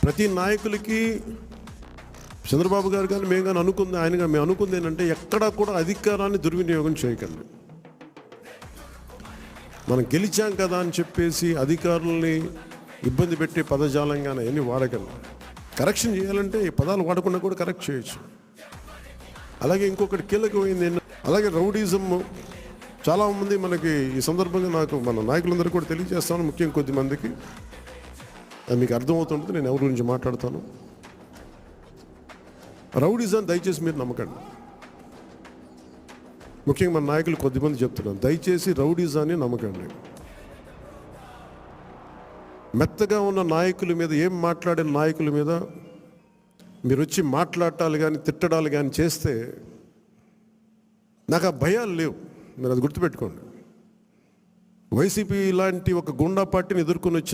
ప్రతి నాయకులకి చంద్రబాబు గారు కానీ మేము కానీ అనుకుంది, ఆయనగా మేము అనుకుంది ఏంటంటే ఎక్కడా కూడా అధికారాన్ని దుర్వినియోగం చేయకండి. మనం గెలిచాం కదా అని చెప్పేసి అధికారుల్ని ఇబ్బంది పెట్టే పదజాలంగానే అన్నీ వాడకండి. కరెక్షన్ చేయాలంటే ఈ పదాలు వాడకుండా కూడా కరెక్ట్ చేయొచ్చు. అలాగే ఇంకొకటి కీలకమైంది అలాగే రౌడీజం చాలామంది మనకి ఈ సందర్భంగా నాకు మన నాయకులందరూ కూడా తెలియజేస్తాను, ముఖ్యంగా కొద్దిమందికి అది మీకు అర్థమవుతుంటుంది నేను ఎవరి గురించి మాట్లాడతాను. రౌడీజం దయచేసి మీరు నమ్మకండి. ముఖ్యంగా మన నాయకులు కొద్దిమంది చెప్తున్నాను, దయచేసి రౌడీజాన్ని నమ్మకండి. మెత్తగా ఉన్న నాయకుల మీద, ఏం మాట్లాడే నాయకుల మీద మీరు వచ్చి మాట్లాడాలి కానీ తిట్టడాలు కానీ చేస్తే నాకు ఆ భయాలు లేవు. మీరు అది గుర్తుపెట్టుకోండి. వైసీపీ ఇలాంటి ఒక గుండా పార్టీని ఎదుర్కొని వచ్చిన